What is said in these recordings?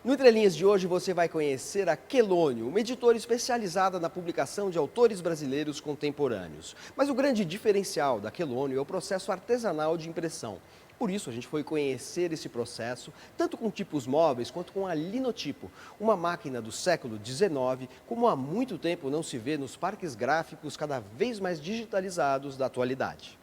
No Entre Linhas de hoje você vai conhecer a Quelônio, uma editora especializada na publicação de autores brasileiros contemporâneos. Mas o grande diferencial da Quelônio é o processo artesanal de impressão. Por isso a gente foi conhecer esse processo, tanto com tipos móveis quanto com a linotipo, uma máquina do século XIX, como há muito tempo não se vê nos parques gráficos cada vez mais digitalizados da atualidade.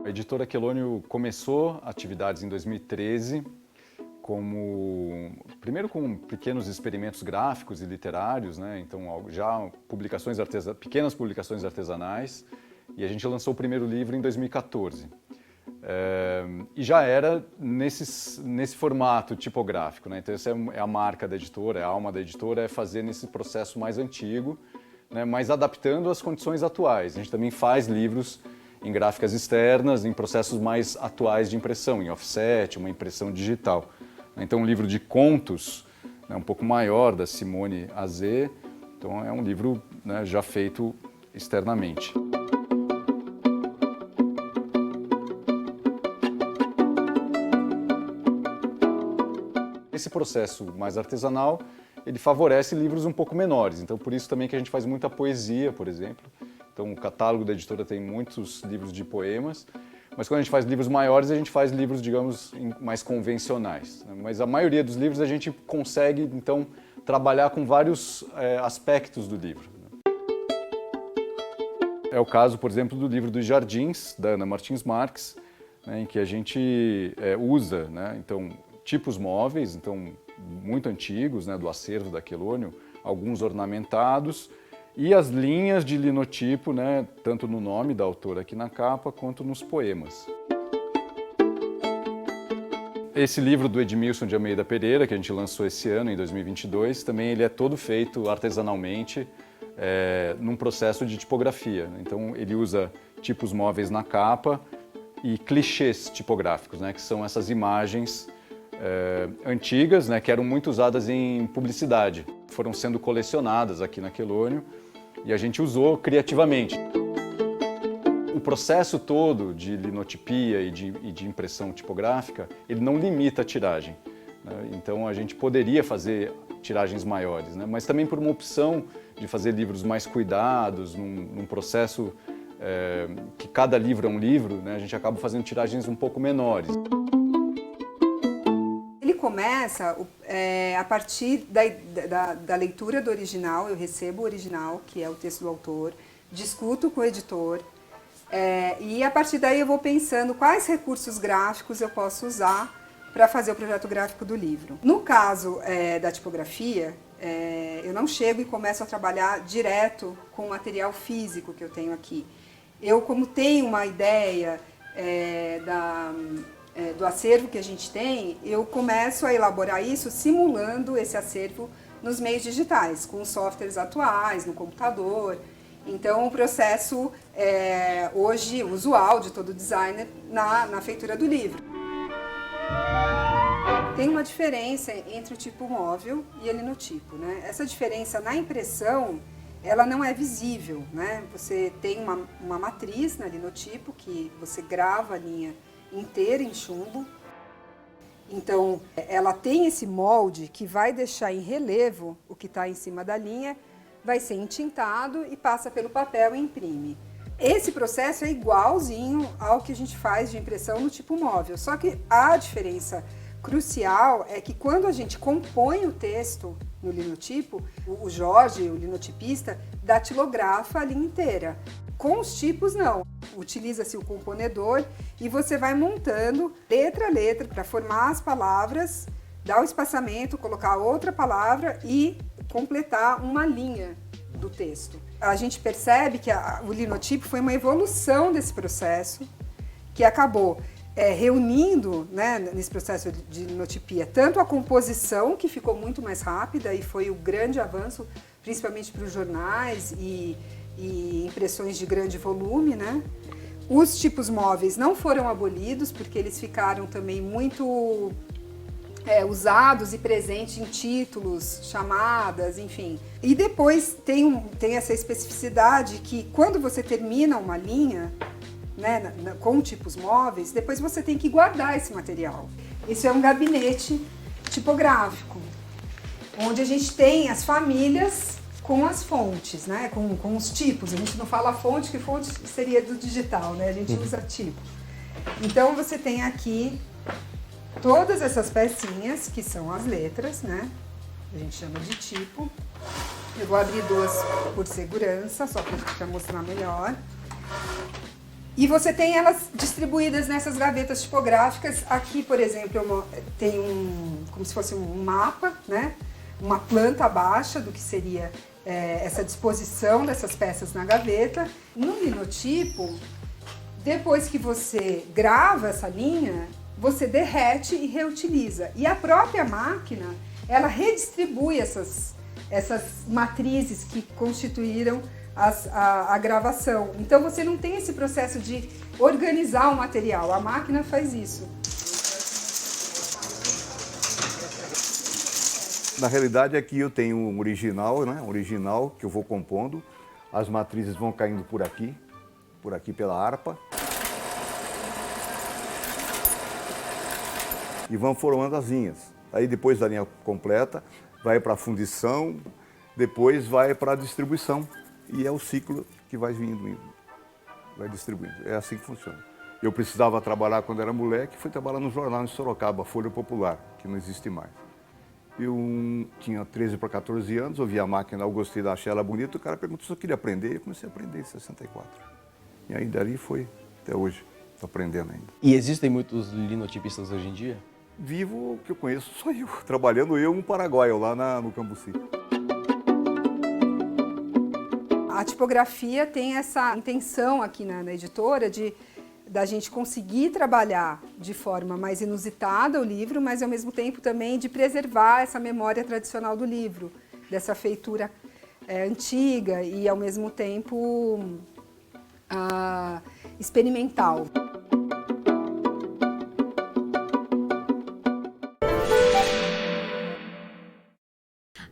A editora Quelônio começou atividades em 2013, primeiro com pequenos experimentos gráficos e literários, né? Então já pequenas publicações artesanais, e a gente lançou o primeiro livro em 2014. E já era nesse formato tipográfico, né? Então essa é a marca da editora, é a alma da editora, é fazer nesse processo mais antigo, né? Mas adaptando às condições atuais. A gente também faz livros em gráficas externas, em processos mais atuais de impressão, em offset, uma impressão digital. Então, um livro de contos, né, um pouco maior, da Simone Azé, então é um livro, né, já feito externamente. Esse processo mais artesanal, ele favorece livros um pouco menores, então por isso também que a gente faz muita poesia, por exemplo. Então, o catálogo da editora tem muitos livros de poemas, mas quando a gente faz livros maiores, a gente faz livros, digamos, mais convencionais. Mas a maioria dos livros a gente consegue, então, trabalhar com vários aspectos do livro. É o caso, por exemplo, do livro dos Jardins, da Ana Martins Marques, né, em que a gente usa, né, então, tipos móveis, então, muito antigos, né, do acervo da Quelônio, alguns ornamentados, e as linhas de linotipo, né, tanto no nome da autora aqui na capa, quanto nos poemas. Esse livro do Edmilson de Almeida Pereira, que a gente lançou esse ano, em 2022, também ele é todo feito artesanalmente, num processo de tipografia. Então ele usa tipos móveis na capa e clichês tipográficos, né, que são essas imagens antigas, né, que eram muito usadas em publicidade. Foram sendo colecionadas aqui na Quelônio, e a gente usou criativamente. O processo todo de linotipia e de impressão tipográfica, ele não limita a tiragem, né? Então a gente poderia fazer tiragens maiores, né? Mas também por uma opção de fazer livros mais cuidados, num processo que cada livro é um livro, né? A gente acaba fazendo tiragens um pouco menores. Começa a partir da leitura do original, eu recebo o original, que é o texto do autor, discuto com o editor, e a partir daí eu vou pensando quais recursos gráficos eu posso usar para fazer o projeto gráfico do livro. No caso da tipografia, eu não chego e começo a trabalhar direto com o material físico que eu tenho aqui. Eu, como tenho uma ideia do acervo que a gente tem, eu começo a elaborar isso simulando esse acervo nos meios digitais, com os softwares atuais, no computador. Então, o processo hoje usual de todo designer na feitura do livro. Tem uma diferença entre o tipo móvel e a linotipo, né? Essa diferença na impressão, ela não é visível, né? Você tem uma matriz na linotipo, que você grava a linha inteira em chumbo. Então, ela tem esse molde que vai deixar em relevo o que está em cima da linha, vai ser entintado e passa pelo papel e imprime. Esse processo é igualzinho ao que a gente faz de impressão no tipo móvel, só que a diferença crucial é que quando a gente compõe o texto no linotipo, o Jorge, o linotipista, datilografa a linha inteira. Com os tipos, não. Utiliza-se o componedor e você vai montando letra a letra para formar as palavras, dar o espaçamento, colocar outra palavra e completar uma linha do texto. A gente percebe que o linotipo foi uma evolução desse processo que acabou reunindo, né, nesse processo de linotipia, tanto a composição, que ficou muito mais rápida e foi o grande avanço, principalmente para os jornais e impressões de grande volume, né? Os tipos móveis não foram abolidos, porque eles ficaram também muito usados e presentes em títulos, chamadas, enfim. E depois tem essa especificidade que quando você termina uma linha, né, com tipos móveis, depois você tem que guardar esse material. Isso é um gabinete tipográfico, onde a gente tem as famílias com as fontes, né, com os tipos. A gente não fala fonte, que fonte seria do digital, né? A gente usa tipo. Então você tem aqui todas essas pecinhas, que são as letras, né? A gente chama de tipo. Eu vou abrir duas por segurança, só para mostrar melhor. E você tem elas distribuídas nessas gavetas tipográficas. Aqui, por exemplo, tem como se fosse um mapa, né? Uma planta baixa do que seria essa disposição dessas peças na gaveta. No linotipo, depois que você grava essa linha, você derrete e reutiliza. E a própria máquina, ela redistribui essas matrizes que constituíram a gravação. Então você não tem esse processo de organizar o material, a máquina faz isso. Na realidade aqui eu tenho um original, né? Um original que eu vou compondo. As matrizes vão caindo por aqui pela harpa. E vão formando as linhas. Aí depois da linha completa, vai para a fundição, depois vai para a distribuição. E é o ciclo que vai vindo, vai distribuindo. É assim que funciona. Eu precisava trabalhar quando era moleque, fui trabalhar no jornal em Sorocaba, Folha Popular, que não existe mais. Eu tinha 13 para 14 anos, ouvi a máquina, eu gostei da, achei ela bonita, o cara perguntou se eu queria aprender, e eu comecei a aprender em 64. E aí dali foi até hoje, estou aprendendo ainda. E existem muitos linotipistas hoje em dia? Vivo, o que eu conheço só eu, trabalhando eu no Paraguai, lá no Cambuci. A tipografia tem essa intenção aqui na editora da gente conseguir trabalhar de forma mais inusitada o livro, mas ao mesmo tempo também de preservar essa memória tradicional do livro, dessa feitura antiga e ao mesmo tempo experimental.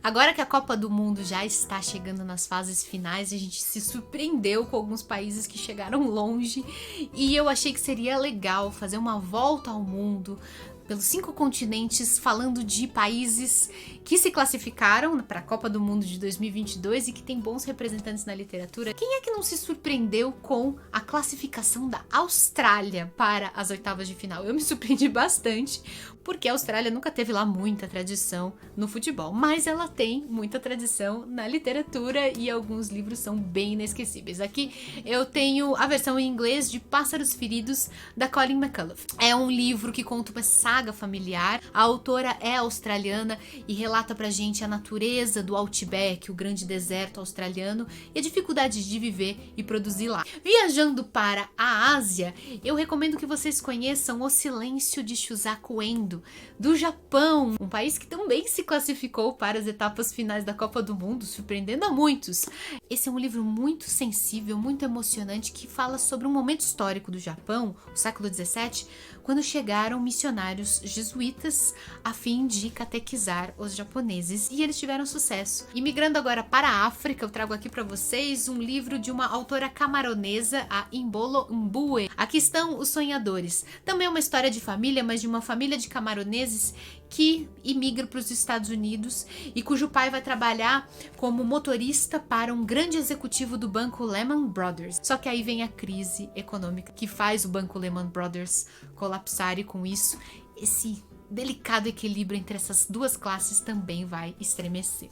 Agora que a Copa do Mundo já está chegando nas fases finais, a gente se surpreendeu com alguns países que chegaram longe e eu achei que seria legal fazer uma volta ao mundo pelos 5 continentes, falando de países que se classificaram para a Copa do Mundo de 2022 e que tem bons representantes na literatura. Quem é que não se surpreendeu com a classificação da Austrália para as oitavas de final? Eu me surpreendi bastante, porque a Austrália nunca teve lá muita tradição no futebol, mas ela tem muita tradição na literatura e alguns livros são bem inesquecíveis. Aqui eu tenho a versão em inglês de Pássaros Feridos, da Colleen McAuliffe. É um livro que conta uma saga familiar. A autora é australiana e relata pra gente a natureza do Outback, o grande deserto australiano, e a dificuldade de viver e produzir lá. Viajando para a Ásia, eu recomendo que vocês conheçam O Silêncio de Shusaku Endo, do Japão, um país que também se classificou para as etapas finais da Copa do Mundo, surpreendendo a muitos. Esse é um livro muito sensível, muito emocionante, que fala sobre um momento histórico do Japão, o século XVII, quando chegaram missionários jesuítas a fim de catequizar os japoneses, e eles tiveram sucesso. E migrando agora para a África, eu trago aqui para vocês um livro de uma autora camaronesa, a Imbolo Mbue. Aqui estão Os Sonhadores. Também é uma história de família, mas de uma família de camaroneses que imigra para os Estados Unidos e cujo pai vai trabalhar como motorista para um grande executivo do banco Lehman Brothers. Só que aí vem a crise econômica que faz o banco Lehman Brothers colapsar, e com isso esse delicado equilíbrio entre essas duas classes também vai estremecer.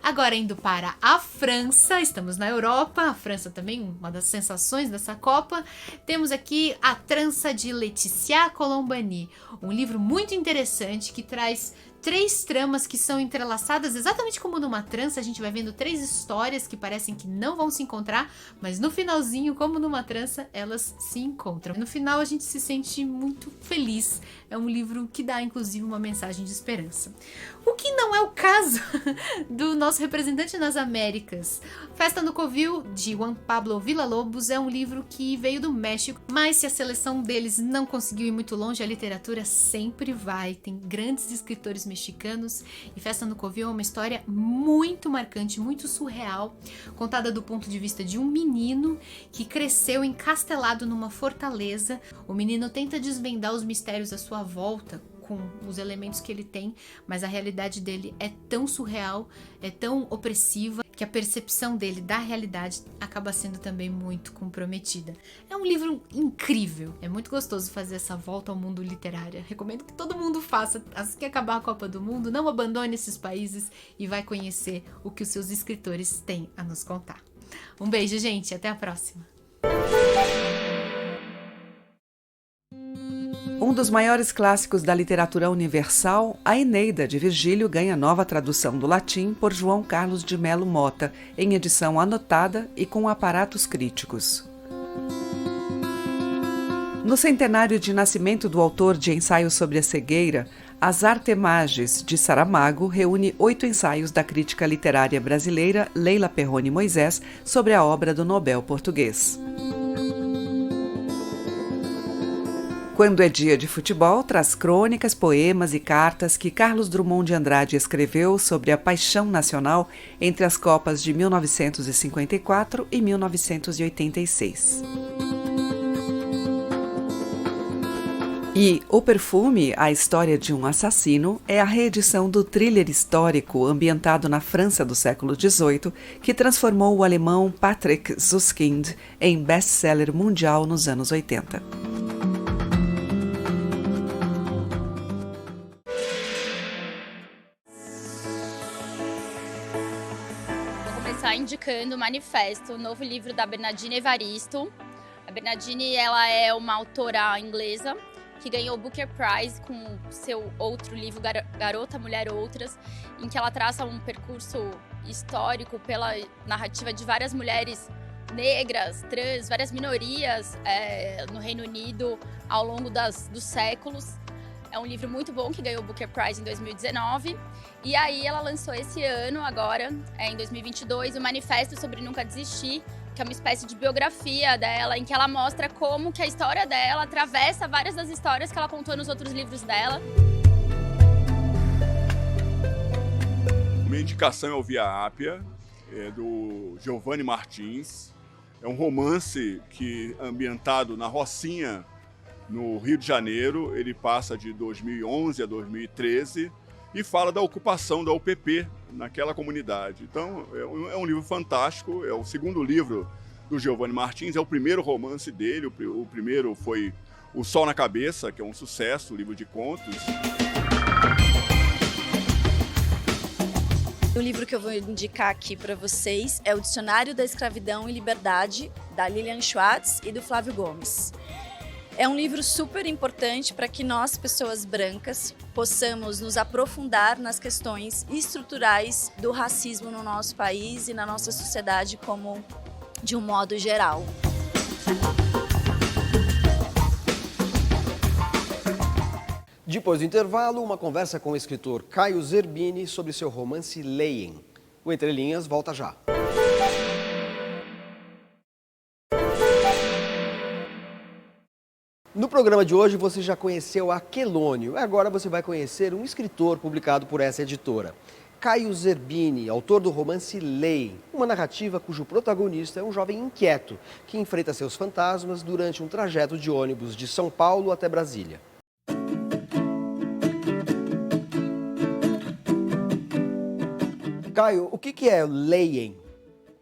Agora indo para a França, estamos na Europa, a França também uma das sensações dessa Copa. Temos aqui A Trança de Laetitia Colombani, um livro muito interessante que traz 3 tramas que são entrelaçadas exatamente como numa trança. A gente vai vendo 3 histórias que parecem que não vão se encontrar, mas no finalzinho, como numa trança, elas se encontram. No final a gente se sente muito feliz É um livro que dá, inclusive, uma mensagem de esperança. O que não é o caso do nosso representante nas Américas. Festa no Covil, de Juan Pablo Villalobos, é um livro que veio do México, mas se a seleção deles não conseguiu ir muito longe, a literatura sempre vai. Tem grandes escritores mexicanos e Festa no Covil é uma história muito marcante, muito surreal, contada do ponto de vista de um menino que cresceu encastelado numa fortaleza. O menino tenta desvendar os mistérios à sua volta com os elementos que ele tem, mas a realidade dele é tão surreal, é tão opressiva, que a percepção dele da realidade acaba sendo também muito comprometida. É um livro incrível, é muito gostoso fazer essa volta ao mundo literário. Recomendo que todo mundo faça, assim que acabar a Copa do Mundo, não abandone esses países e vai conhecer o que os seus escritores têm a nos contar. Um beijo, gente, até a próxima! Um dos maiores clássicos da literatura universal, a Eneida, de Virgílio, ganha nova tradução do latim por João Carlos de Melo Mota, em edição anotada e com aparatos críticos. No centenário de nascimento do autor de Ensaio sobre a Cegueira, As Artemages, de Saramago, reúne 8 ensaios da crítica literária brasileira Leila Perrone Moisés sobre a obra do Nobel português. Quando é dia de futebol, traz crônicas, poemas e cartas que Carlos Drummond de Andrade escreveu sobre a paixão nacional entre as Copas de 1954 e 1986. E O Perfume, a história de um assassino, é a reedição do thriller histórico ambientado na França do século XVIII, que transformou o alemão Patrick Suskind em best-seller mundial nos anos 80. Indicando o Manifesto, o novo livro da Bernardine Evaristo. A Bernardine, ela é uma autora inglesa que ganhou o Booker Prize com seu outro livro, Garota, Mulher, Outras, em que ela traça um percurso histórico pela narrativa de várias mulheres negras, trans, várias minorias no Reino Unido ao longo dos séculos. É um livro muito bom que ganhou o Booker Prize em 2019. E aí ela lançou esse ano, agora, em 2022, o Manifesto sobre Nunca Desistir, que é uma espécie de biografia dela, em que ela mostra como que a história dela atravessa várias das histórias que ela contou nos outros livros dela. Minha indicação é o Via Ápia, do Giovanni Martins. É um romance que ambientado na Rocinha, no Rio de Janeiro. Ele passa de 2011 a 2013 e fala da ocupação da UPP naquela comunidade. Então, é um livro fantástico, é o segundo livro do Giovanni Martins, é o primeiro romance dele, o primeiro foi O Sol na Cabeça, que é um sucesso, um livro de contos. O livro que eu vou indicar aqui para vocês é o Dicionário da Escravidão e Liberdade, da Lilian Schwartz e do Flávio Gomes. É um livro super importante para que nós, pessoas brancas, possamos nos aprofundar nas questões estruturais do racismo no nosso país e na nossa sociedade como de um modo geral. Depois do intervalo, uma conversa com o escritor Caio Zerbini sobre seu romance Leien. O Entre Linhas volta já. No programa de hoje você já conheceu Aquelônio, agora você vai conhecer um escritor publicado por essa editora. Caio Zerbini, autor do romance Leien, uma narrativa cujo protagonista é um jovem inquieto que enfrenta seus fantasmas durante um trajeto de ônibus de São Paulo até Brasília. Caio, o que é Leien?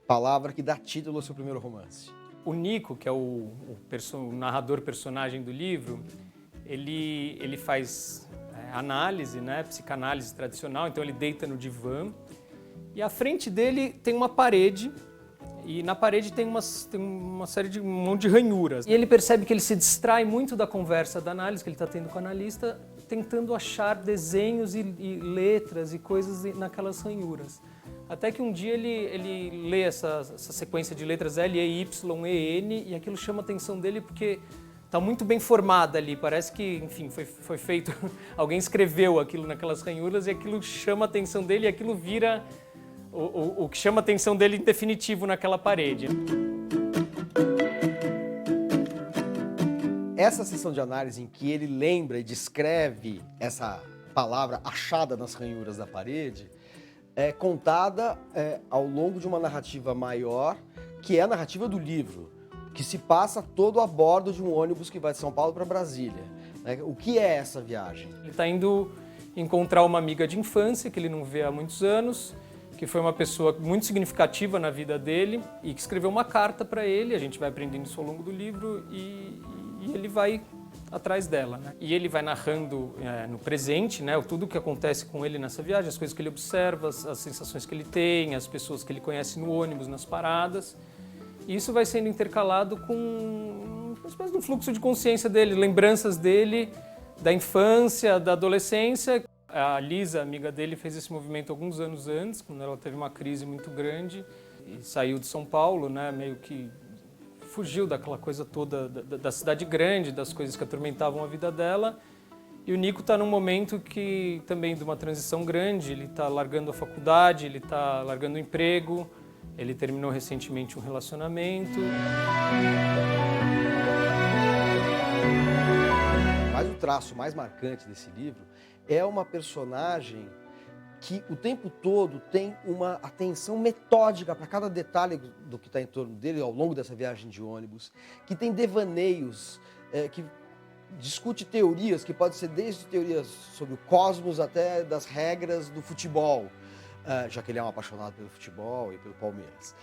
Palavra que dá título ao seu primeiro romance. O Nico, que é o narrador personagem do livro, ele faz análise, né, psicanálise tradicional, então ele deita no divã e à frente dele tem uma parede e na parede tem uma série de um monte de ranhuras. E ele percebe que ele se distrai muito da conversa da análise que ele está tendo com o analista, tentando achar desenhos e letras e coisas naquelas ranhuras. Até que um dia ele lê essa sequência de letras L, E, Y, E, N e aquilo chama a atenção dele porque tá muito bem formada ali. Parece que, enfim, foi feito... Alguém escreveu aquilo naquelas ranhuras e aquilo chama a atenção dele e aquilo vira o que chama a atenção dele em definitivo naquela parede. Essa sessão de análise em que ele lembra e descreve essa palavra achada nas ranhuras da parede é contada ao longo de uma narrativa maior, que é a narrativa do livro, que se passa todo a bordo de um ônibus que vai de São Paulo para Brasília. O que é essa viagem? Ele está indo encontrar uma amiga de infância que ele não vê há muitos anos, que foi uma pessoa muito significativa na vida dele e que escreveu uma carta para ele. A gente vai aprendendo isso ao longo do livro e ele vai atrás dela, né? E ele vai narrando no presente, né, tudo o que acontece com ele nessa viagem, as coisas que ele observa, as sensações que ele tem, as pessoas que ele conhece no ônibus, nas paradas. E isso vai sendo intercalado com uma espécie de um fluxo de consciência dele, lembranças dele, da infância, da adolescência. A Lisa, amiga dele, fez esse movimento alguns anos antes, quando ela teve uma crise muito grande e saiu de São Paulo, né, meio que fugiu daquela coisa toda da cidade grande, das coisas que atormentavam a vida dela. E o Nico está num momento que também de uma transição grande, ele está largando a faculdade, ele está largando o emprego, ele terminou recentemente um relacionamento. Mas o traço mais marcante desse livro é uma personagem que o tempo todo tem uma atenção metódica para cada detalhe do que está em torno dele ao longo dessa viagem de ônibus, que tem devaneios, que discute teorias, que pode ser desde teorias sobre o cosmos até das regras do futebol, já que ele é um apaixonado pelo futebol e pelo Palmeiras.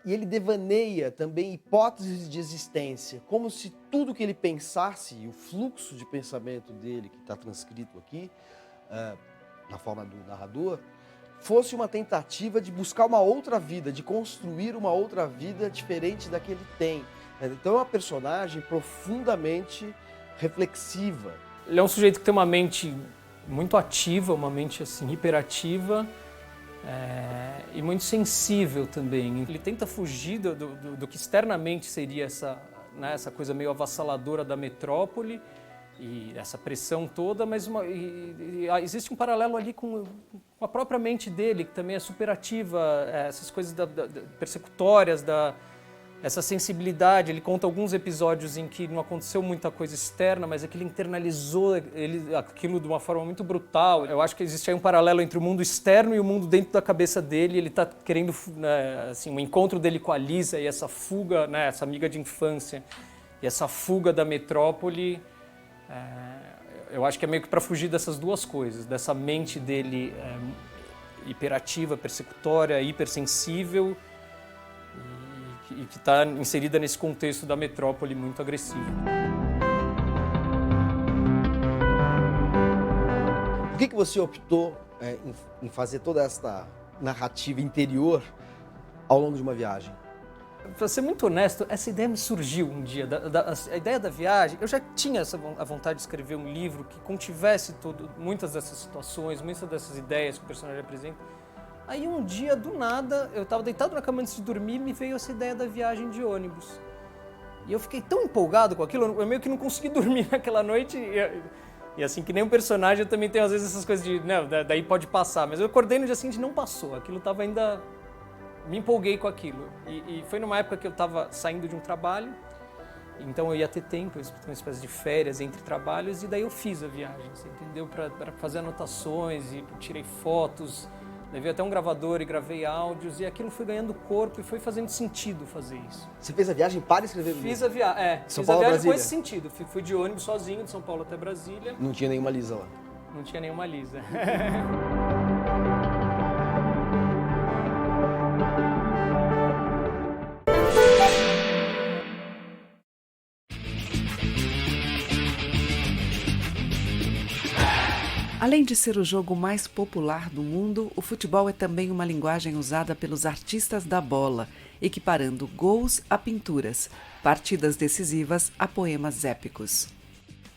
E ele devaneia também hipóteses de existência, como se tudo que ele pensasse, e o fluxo de pensamento dele, que está transcrito aqui, na forma do narrador, fosse uma tentativa de buscar uma outra vida, de construir uma outra vida diferente da que ele tem. Então é uma personagem profundamente reflexiva. Ele é um sujeito que tem uma mente muito ativa, uma mente assim, hiperativa e muito sensível também. Ele tenta fugir do que externamente seria essa coisa meio avassaladora da metrópole, e essa pressão toda, mas existe um paralelo ali com a própria mente dele, que também é superativa, essas coisas persecutórias, essa sensibilidade. Ele conta alguns episódios em que não aconteceu muita coisa externa, mas é que ele internalizou aquilo de uma forma muito brutal. Eu acho que existe aí um paralelo entre o mundo externo e o mundo dentro da cabeça dele. Ele está querendo, assim, um encontro dele com a Lisa e essa fuga, né, essa amiga de infância, e essa fuga da metrópole. Eu acho que é meio que para fugir dessas duas coisas, dessa mente dele hiperativa, persecutória, hipersensível e que está inserida nesse contexto da metrópole muito agressiva. Por que você optou em fazer toda essa narrativa interior ao longo de uma viagem? Para ser muito honesto, essa ideia me surgiu um dia. A ideia da viagem, eu já tinha a vontade de escrever um livro que contivesse muitas dessas situações, muitas dessas ideias que o personagem apresenta. Aí um dia, do nada, eu estava deitado na cama antes de dormir e me veio essa ideia da viagem de ônibus. E eu fiquei tão empolgado com aquilo, eu meio que não consegui dormir naquela noite. E assim, que nem um personagem, eu também tenho às vezes essas coisas de, não, daí pode passar. Mas eu acordei no dia seguinte e não passou, aquilo estava ainda... Me empolguei com aquilo. E foi numa época que eu estava saindo de um trabalho, então eu ia ter tempo, uma espécie de férias entre trabalhos, e daí eu fiz a viagem, você entendeu? Para fazer anotações, e tirei fotos, levei até um gravador e gravei áudios, e aquilo foi ganhando corpo e foi fazendo sentido fazer isso. Você fez a viagem para escrever o livro? Fiz a viagem, São Paulo, Brasília. Com esse sentido. Fui de ônibus sozinho, de São Paulo até Brasília. Não tinha nenhuma Lisa lá? Não tinha nenhuma Lisa. Além de ser o jogo mais popular do mundo, o futebol é também uma linguagem usada pelos artistas da bola, equiparando gols a pinturas, partidas decisivas a poemas épicos.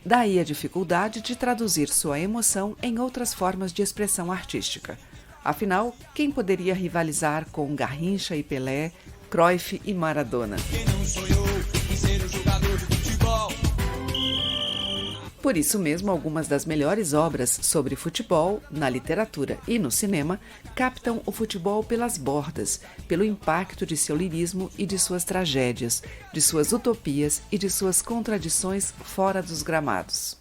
Daí a dificuldade de traduzir sua emoção em outras formas de expressão artística. Afinal, quem poderia rivalizar com Garrincha e Pelé, Cruyff e Maradona? Quem não sonhou em ser um jogador de futebol? Por isso mesmo, algumas das melhores obras sobre futebol, na literatura e no cinema, captam o futebol pelas bordas, pelo impacto de seu lirismo e de suas tragédias, de suas utopias e de suas contradições fora dos gramados.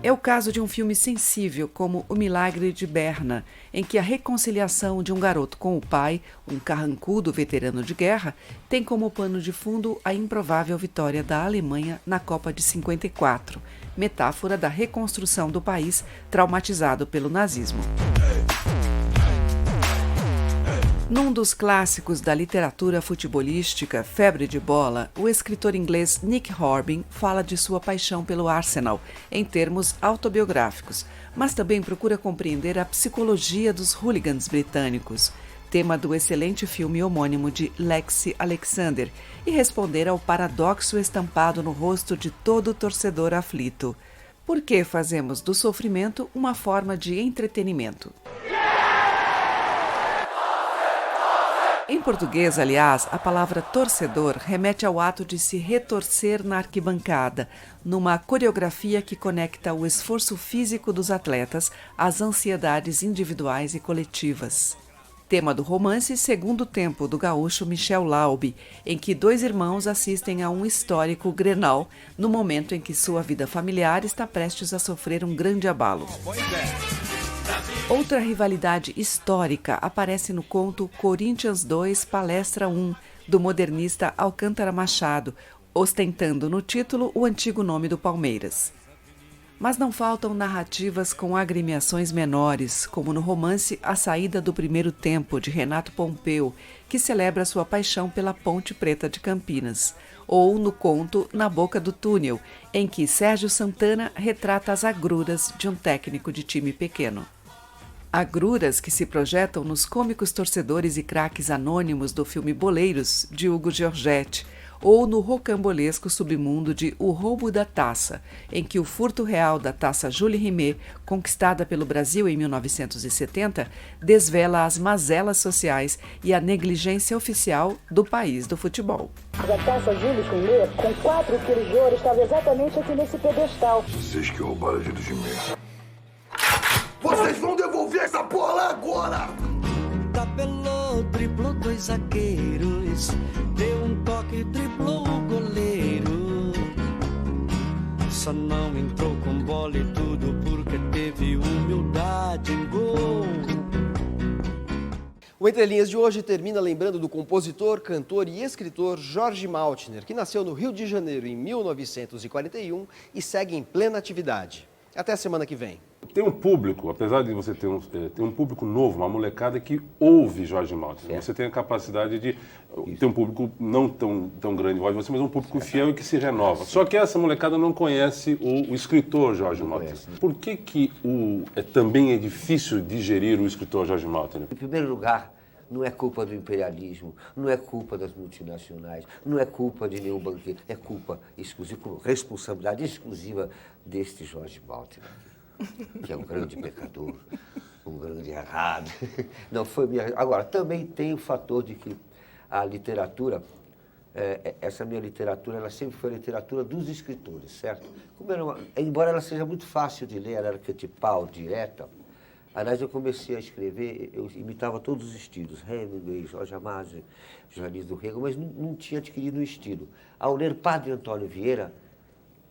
É o caso de um filme sensível como O Milagre de Berna, em que a reconciliação de um garoto com o pai, um carrancudo veterano de guerra, tem como pano de fundo a improvável vitória da Alemanha na Copa de 54, metáfora da reconstrução do país traumatizado pelo nazismo. Num dos clássicos da literatura futebolística, Febre de Bola, o escritor inglês Nick Hornby fala de sua paixão pelo Arsenal, em termos autobiográficos, mas também procura compreender a psicologia dos hooligans britânicos, tema do excelente filme homônimo de Lexi Alexander, e responder ao paradoxo estampado no rosto de todo torcedor aflito. Por que fazemos do sofrimento uma forma de entretenimento? Em português, aliás, a palavra torcedor remete ao ato de se retorcer na arquibancada, numa coreografia que conecta o esforço físico dos atletas às ansiedades individuais e coletivas. Tema do romance Segundo Tempo, do gaúcho Michel Laube, em que dois irmãos assistem a um histórico Grenal, no momento em que sua vida familiar está prestes a sofrer um grande abalo. Outra rivalidade histórica aparece no conto Coríntians 2, Palestra 1, do modernista Alcântara Machado, ostentando no título o antigo nome do Palmeiras. Mas não faltam narrativas com agremiações menores, como no romance A Saída do Primeiro Tempo, de Renato Pompeu, que celebra sua paixão pela Ponte Preta de Campinas, ou no conto Na Boca do Túnel, em que Sérgio Santana retrata as agruras de um técnico de time pequeno. Agruras que se projetam nos cômicos torcedores e craques anônimos do filme Boleiros, de Hugo Giorgetti, ou no rocambolesco submundo de O Roubo da Taça, em que o furto real da taça Jules Rimet, conquistada pelo Brasil em 1970, desvela as mazelas sociais e a negligência oficial do país do futebol. A taça Jules Rimet, com 4 quilos de ouro, estava exatamente aqui nesse pedestal. Vocês que roubaram a Jules Rimet. Vocês vão devolver essa porra lá agora! Tabelou, driblou 2 zagueiros, deu um toque, driblou o goleiro. Só não entrou com bola e tudo porque teve humildade em gol. O Entre Linhas de hoje termina lembrando do compositor, cantor e escritor Jorge Maltner, que nasceu no Rio de Janeiro em 1941 e segue em plena atividade. Até a semana que vem. Tem um público, apesar de você ter um público novo, uma molecada que ouve Jorge Maltner. Você tem a capacidade de ter um público não tão grande igual você, mas um público fiel e que se renova. Só que essa molecada não conhece o escritor Jorge Maltner. Por que também é difícil digerir o escritor Jorge Maltner? Em primeiro lugar, não é culpa do imperialismo, não é culpa das multinacionais, não é culpa de nenhum banqueiro, é culpa exclusiva, responsabilidade exclusiva deste Jorge Maltner, que é um grande pecador, um grande errado. Não foi minha. Agora, também tem o fator de que a literatura, essa minha literatura, ela sempre foi a literatura dos escritores, certo? Embora ela seja muito fácil de ler, ela era arquetipal, direta. Aliás, eu comecei a escrever, eu imitava todos os estilos, Hemingway, Jorge Amado, Joanis do Rego, mas não tinha adquirido um estilo. Ao ler Padre Antônio Vieira,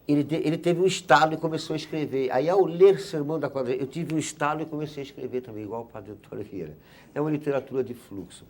ele teve um estalo e começou a escrever. Aí, ao ler Sermão da Quadrilha, eu tive um estalo e comecei a escrever também, igual o Padre Antônio Vieira. É uma literatura de fluxo.